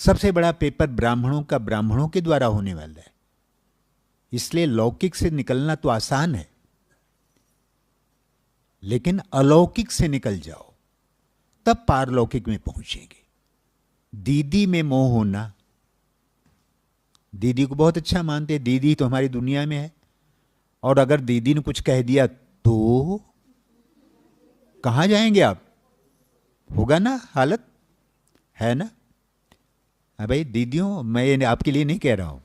सबसे बड़ा पेपर ब्राह्मणों का ब्राह्मणों के द्वारा होने वाला है, इसलिए लौकिक से निकलना तो आसान है, लेकिन अलौकिक से निकल जाओ तब पारलौकिक में पहुंचेंगे। दीदी में मोह होना, दीदी को बहुत अच्छा मानते हैं, दीदी तो हमारी दुनिया में है, और अगर दीदी ने कुछ कह दिया तो कहां जाएंगे आप? होगा ना हालत, है ना? भाई दीदियों, मैं आपके लिए नहीं कह रहा हूं,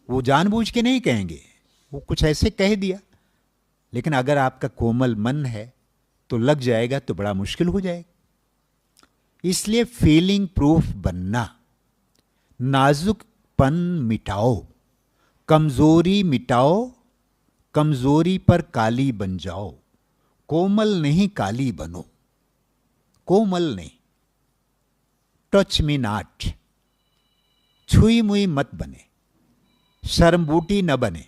वो जानबूझ के नहीं कहेंगे, वो कुछ ऐसे कह दिया, लेकिन अगर आपका कोमल मन है तो लग जाएगा तो बड़ा मुश्किल हो जाएगा। इसलिए फीलिंग प्रूफ बनना, नाजुकपन मिटाओ, कमजोरी मिटाओ, कमजोरी पर काली बन जाओ, कोमल नहीं काली बनो, कोमल नहीं, टच मी नॉट, छुई मुई मत बने, शर्मबूटी न बने,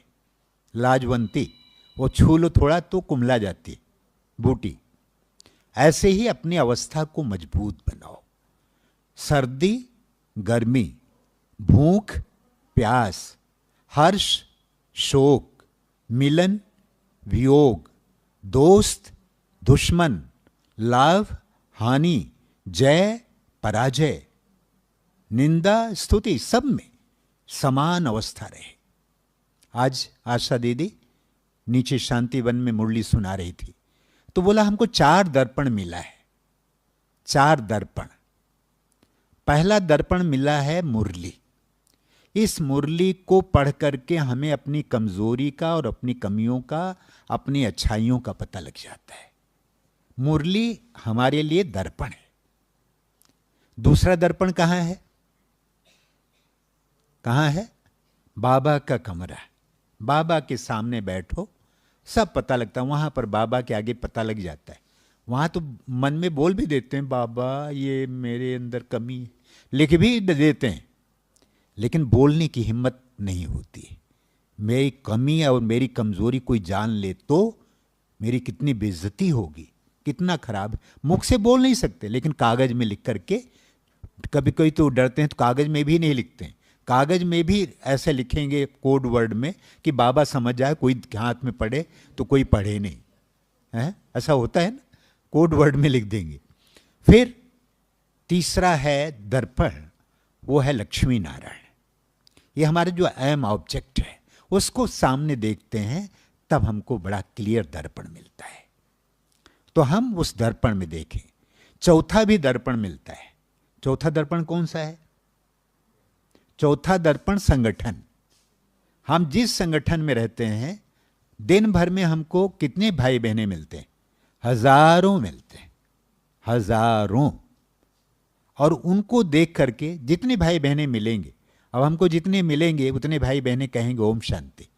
लाजवंती, वो छू लो थोड़ा तो कुमला जाती बूटी। ऐसे ही अपनी अवस्था को मजबूत बनाओ। सर्दी गर्मी, भूख प्यास, हर्ष शोक, मिलन वियोग, दोस्त दुश्मन, लाभ हानि, जय पराजय, निंदा स्तुति, सब में समान अवस्था रहे। आज आशा दीदी नीचे शांति वन में मुरली सुना रही थी, तो बोला हमको 4 दर्पण मिला है, 4 दर्पण। पहला दर्पण मिला है मुरली। इस मुरली को पढ़ करके हमें अपनी कमजोरी का और अपनी कमियों का, अपनी अच्छाइयों का पता लग जाता है। मुरली हमारे लिए दर्पण है। दूसरा दर्पण कहां है? कहां है? बाबा का कमरा। बाबा के सामने बैठो, सब पता लगता है, वहां पर बाबा के आगे पता लग जाता है। वहां तो मन में बोल भी देते हैं, बाबा ये मेरे अंदर कमी है, लिख भी देते हैं, लेकिन बोलने की हिम्मत नहीं होती। मेरी कमी और मेरी कमजोरी कोई जान ले तो मेरी कितनी बेइज्जती होगी, कितना खराब। मुख से बोल नहीं सकते, लेकिन कागज में लिख करके, कभी कोई तो डरते हैं तो कागज में भी नहीं लिखते हैं, कागज में भी ऐसे लिखेंगे कोड वर्ड में कि बाबा समझ जाए, कोई हाथ में पड़े तो कोई पढ़े नहीं, है ऐसा होता है ना, कोड वर्ड में लिख देंगे। फिर तीसरा है दर्पण, वो है लक्ष्मी नारायण। ये हमारे जो एम ऑब्जेक्ट है उसको सामने देखते हैं, तब हमको बड़ा क्लियर दर्पण मिलता है, तो हम उस दर्पण में देखें। चौथा भी दर्पण मिलता है। चौथा दर्पण कौन सा है? चौथा दर्पण संगठन। हम जिस संगठन में रहते हैं, दिन भर में हमको कितने भाई बहनें मिलते हैं? हजारों मिलते हैं, हजारों। और उनको देख करके जितने भाई बहनें मिलेंगे, अब हमको जितने मिलेंगे उतने भाई बहनें कहेंगे ओम शांति।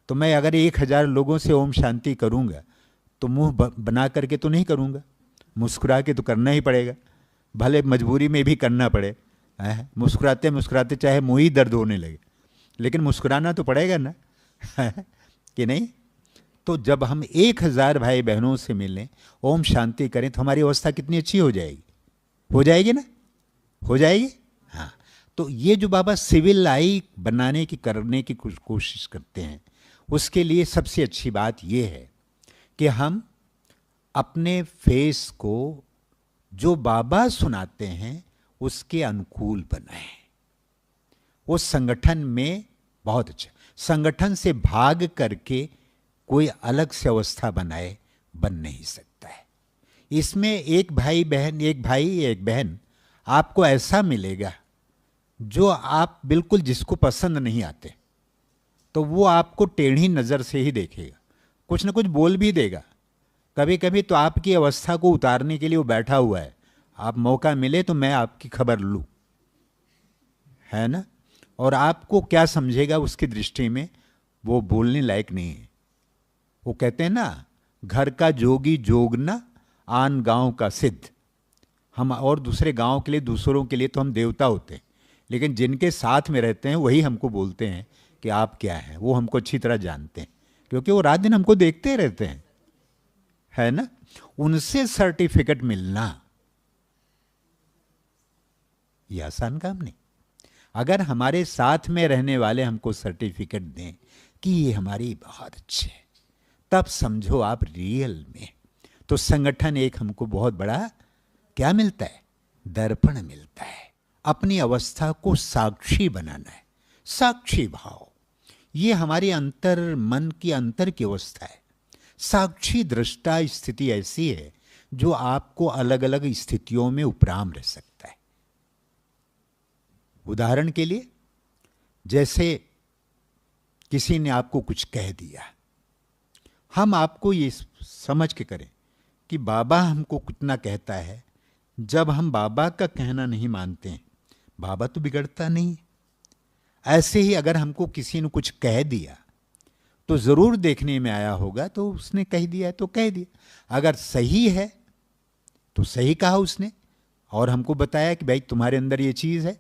तो मैं अगर 1000 लोगों से ओम शांति करूंगा तो मुंह बना करके तो नहीं करूंगा, मुस्कुरा के तो करना ही पड़ेगा, भले मजबूरी में भी करना पड़े। मुस्कुराते मुस्कुराते चाहे मुंह ही दर्द होने लगे, लेकिन मुस्कुराना तो पड़ेगा ना, कि नहीं? तो जब हम 1000 भाई बहनों से मिलें, ओम शांति करें, तो हमारी अवस्था कितनी अच्छी हो जाएगी। हो जाएगी ना? हो जाएगी। हाँ, तो ये जो बाबा सिविल लाई बनाने की, करने की कोशिश करते हैं, उसके लिए सबसे अच्छी बात यह है कि हम अपने फेस को जो बाबा सुनाते हैं उसके अनुकूल बनाएं। उस संगठन में बहुत अच्छा, संगठन से भाग करके कोई अलग से अवस्था बनाए, बन नहीं सकता है। इसमें एक भाई बहन, एक भाई एक बहन आपको ऐसा मिलेगा जो आप बिल्कुल जिसको पसंद नहीं आते, तो वो आपको टेढ़ी नज़र से ही देखेगा, कुछ ना कुछ बोल भी देगा। कभी कभी तो आपकी अवस्था को उतारने के लिए वो बैठा हुआ है, आप मौका मिले तो मैं आपकी खबर लूँ, है ना? और आपको क्या समझेगा उसकी दृष्टि में, वो बोलने लायक नहीं है। वो कहते हैं ना, घर का जोगी जोगना, आन गांव का सिद्ध। हम और दूसरे गांव के लिए, दूसरों के लिए तो हम देवता होते हैं, लेकिन जिनके साथ में रहते हैं वही हमको बोलते हैं कि आप क्या हैं। वो हमको अच्छी तरह जानते हैं, क्योंकि वो रात दिन हमको देखते रहते हैं, है ना? उनसे सर्टिफिकेट मिलना ये आसान काम नहीं, अगर हमारे साथ में रहने वाले हमको सर्टिफिकेट दें कि ये हमारी बहुत अच्छे है, तब समझो आप रियल में। तो संगठन एक हमको बहुत बड़ा क्या मिलता है? दर्पण मिलता है। अपनी अवस्था को साक्षी बनाना है, साक्षी भाव। ये हमारे अंतर, मन की अंतर की अवस्था है। साक्षी दृष्टा स्थिति ऐसी है जो आपको अलग अलग स्थितियों में उपराम रह सकता है। उदाहरण के लिए, जैसे किसी ने आपको कुछ कह दिया, हम आपको ये समझ के करें कि बाबा हमको कितना कहता है। जब हम बाबा का कहना नहीं मानते हैं, बाबा तो बिगड़ता नहीं। ऐसे ही अगर हमको किसी ने कुछ कह दिया तो जरूर देखने में आया होगा, तो उसने कह दिया है तो कह दिया। अगर सही है तो सही कहा उसने, और हमको बताया कि भाई तुम्हारे अंदर ये चीज है।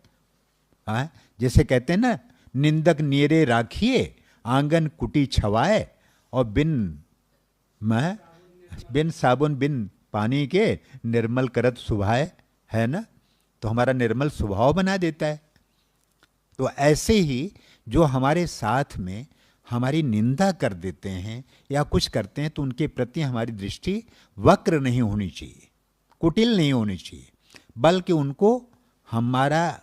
हाँ, जैसे कहते हैं ना, निंदक नीरे राखिए आंगन कुटी छवाए, और बिन साबुन बिन पानी के निर्मल करत सुभाए, है ना। तो हमारा निर्मल स्वभाव बना देता है। तो ऐसे ही जो हमारे साथ में हमारी निंदा कर देते हैं या कुछ करते हैं, तो उनके प्रति हमारी दृष्टि वक्र नहीं होनी चाहिए, कुटिल नहीं होनी चाहिए, बल्कि उनको, हमारा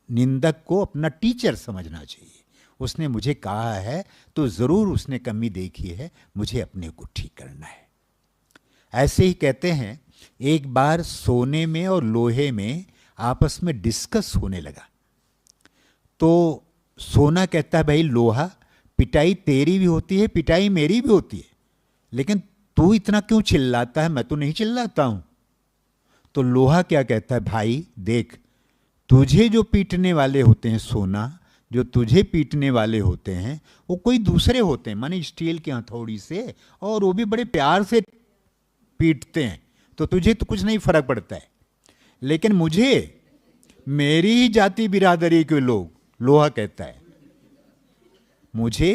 निंदक को अपना टीचर समझना चाहिए। उसने मुझे कहा है तो ज़रूर उसने कमी देखी है, मुझे अपने को ठीक करना है। ऐसे ही कहते हैं, एक बार सोने में और लोहे में आपस में डिस्कस होने लगा। तो सोना कहता है, भाई लोहा, पिटाई तेरी भी होती है, पिटाई मेरी भी होती है, लेकिन तू इतना क्यों चिल्लाता है? मैं तो नहीं चिल्लाता हूं। तो लोहा क्या कहता है, भाई देख, तुझे जो पीटने वाले होते हैं, सोना, जो तुझे पीटने वाले होते हैं वो कोई दूसरे होते हैं, माने स्टील की हथौड़ी से, और वो भी बड़े प्यार से पीटते हैं, तो तुझे तो कुछ नहीं फर्क पड़ता है। लेकिन मुझे, मेरी ही जाति बिरादरी के लोग, लोहा कहता है, मुझे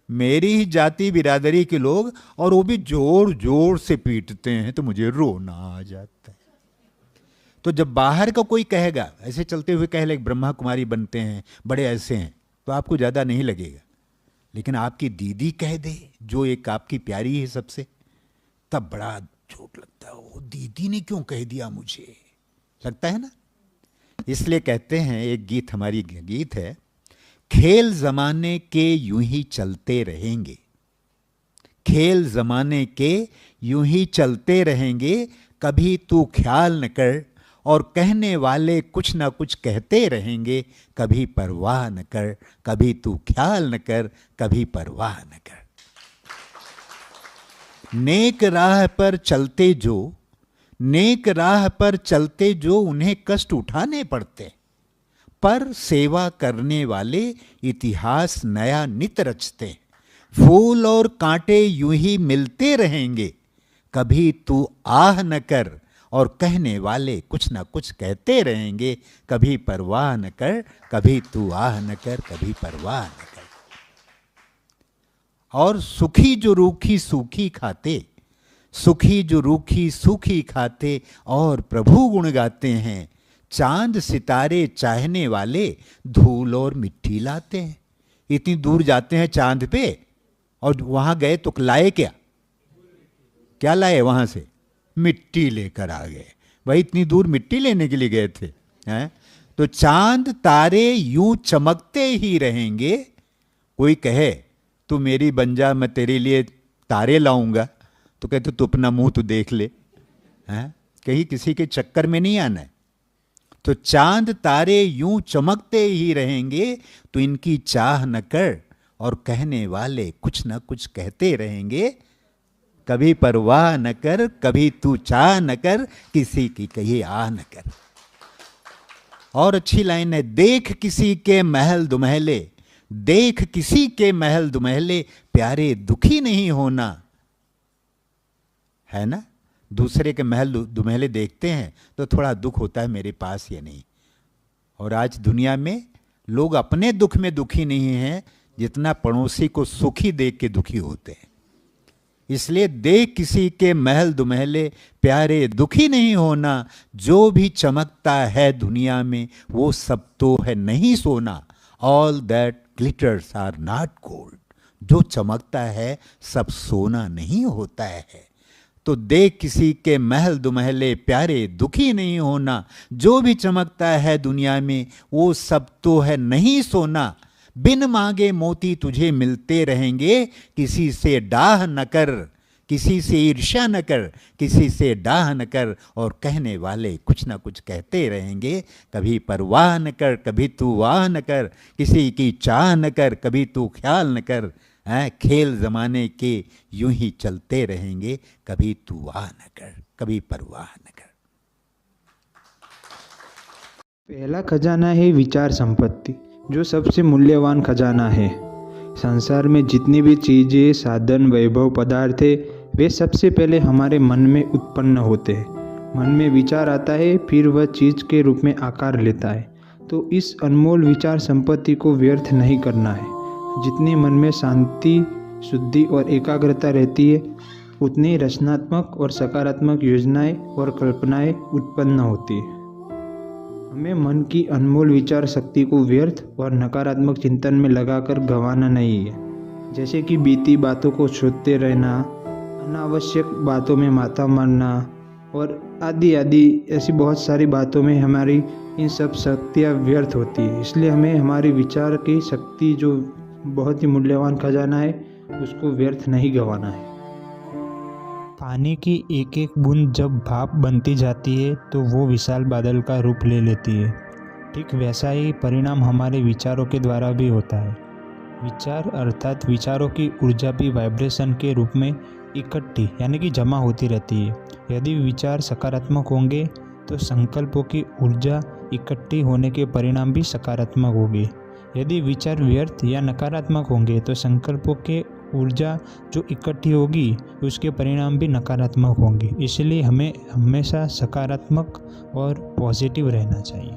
मेरी ही जाति बिरादरी के लोग, और वो भी जोर जोर से पीटते हैं, तो मुझे रोना आ जाता है। तो जब बाहर का कोई कहेगा, ऐसे चलते हुए कह ले ब्रह्मा कुमारी बनते हैं, बड़े ऐसे हैं, तो आपको ज़्यादा नहीं लगेगा। लेकिन आपकी दीदी कह दे, जो एक आपकी प्यारी है सबसे, तब बड़ा चोट लगता है। वो दीदी ने क्यों कह दिया मुझे, लगता है ना। इसलिए कहते हैं, एक गीत, हमारी गीत है, खेल जमाने के यूं ही चलते रहेंगे, खेल जमाने के यूं ही चलते रहेंगे, कभी तू ख्याल न कर, और कहने वाले कुछ ना कुछ कहते रहेंगे, कभी परवाह न कर, कभी तू ख्याल न कर, कभी परवाह न कर। नेक राह पर चलते जो, नेक राह पर चलते जो, उन्हें कष्ट उठाने पड़ते, पर सेवा करने वाले इतिहास नया नित रचते। फूल और कांटे यूं ही मिलते रहेंगे, कभी तू आह न कर, और कहने वाले कुछ ना कुछ कहते रहेंगे, कभी परवाह न कर, कभी तू आह न कर, कभी परवाह न कर। और सुखी जो रूखी सूखी खाते, सुखी जो रूखी सूखी खाते, और प्रभु गुण गाते हैं, चांद सितारे चाहने वाले धूल और मिट्टी लाते हैं। इतनी दूर जाते हैं चांद पे, और वहां गए तो लाए क्या, क्या लाए वहां से? मिट्टी लेकर आ गए। भाई इतनी दूर मिट्टी लेने के लिए गए थे, हैं? तो चांद तारे यूं चमकते ही रहेंगे। कोई कहे तू मेरी बन जा, मैं तेरे लिए तारे लाऊंगा, तो कहते तू अपना मुंह तो देख ले, हैं? कहीं किसी के चक्कर में नहीं आना है। तो चांद तारे यूं चमकते ही रहेंगे, तो इनकी चाह न कर, और कहने वाले कुछ न कुछ कहते रहेंगे, कभी परवाह न कर, कभी तू चाह न कर, किसी की कहीं आह न कर। और अच्छी लाइन है, देख किसी के महल दुमहले, देख किसी के महल दुमहले, प्यारे दुखी नहीं होना, है ना। दूसरे के महल दुमहले देखते हैं तो थोड़ा दुख होता है, मेरे पास ये नहीं। और आज दुनिया में लोग अपने दुख में दुखी नहीं हैं, जितना पड़ोसी को सुखी देख के दुखी होते हैं। इसलिए देख किसी के महल दुमहले प्यारे, दुखी नहीं होना। जो भी चमकता है दुनिया में वो सब तो है नहीं सोना। All that glitters are not gold. जो चमकता है सब सोना नहीं होता है। तो देख किसी के महल दुमहले प्यारे, दुखी नहीं होना। जो भी चमकता है दुनिया में वो सब तो है नहीं सोना। बिन मांगे मोती तुझे मिलते रहेंगे, किसी से डाह न कर, किसी से ईर्ष्या न कर, किसी से डाह न कर। और कहने वाले कुछ ना कुछ कहते रहेंगे। कभी परवाह न कर, कभी तू वाह न कर, किसी की चाह न कर, कभी तू ख्याल न कर। खेल जमाने के यूं ही चलते रहेंगे। कभी तू वाह न कर, कभी परवाह न कर। पहला खजाना है विचार संपत्ति, जो सबसे मूल्यवान खजाना है। संसार में जितनी भी चीज़ें, साधन, वैभव, पदार्थ है, वे सबसे पहले हमारे मन में उत्पन्न होते हैं। मन में विचार आता है, फिर वह चीज़ के रूप में आकार लेता है। तो इस अनमोल विचार संपत्ति को व्यर्थ नहीं करना है। जितनी मन में शांति, शुद्धि और एकाग्रता रहती है, उतनी रचनात्मक और सकारात्मक योजनाएं और कल्पनाएं उत्पन्न होती है। हमें मन की अनमोल विचार शक्ति को व्यर्थ और नकारात्मक चिंतन में लगाकर गंवाना नहीं है। जैसे कि बीती बातों को सोचते रहना, अनावश्यक बातों में माथा मारना और आदि आदि ऐसी बहुत सारी बातों में हमारी इन सब शक्तियाँ व्यर्थ होती है। इसलिए हमें हमारी विचार की शक्ति, जो बहुत ही मूल्यवान खजाना है, उसको व्यर्थ नहीं गंवाना है। पानी की एक एक बूंद जब भाप बनती जाती है तो वो विशाल बादल का रूप ले लेती है। ठीक वैसा ही परिणाम हमारे विचारों के द्वारा भी होता है। विचार अर्थात विचारों की ऊर्जा भी वाइब्रेशन के रूप में इकट्ठी यानी कि जमा होती रहती है। यदि विचार सकारात्मक होंगे तो संकल्पों की ऊर्जा इकट्ठी होने के परिणाम भी सकारात्मक होगी। यदि विचार व्यर्थ या नकारात्मक होंगे तो संकल्पों के ऊर्जा जो इकट्ठी होगी उसके परिणाम भी नकारात्मक होंगे। इसलिए हमें हमेशा सकारात्मक और पॉजिटिव रहना चाहिए।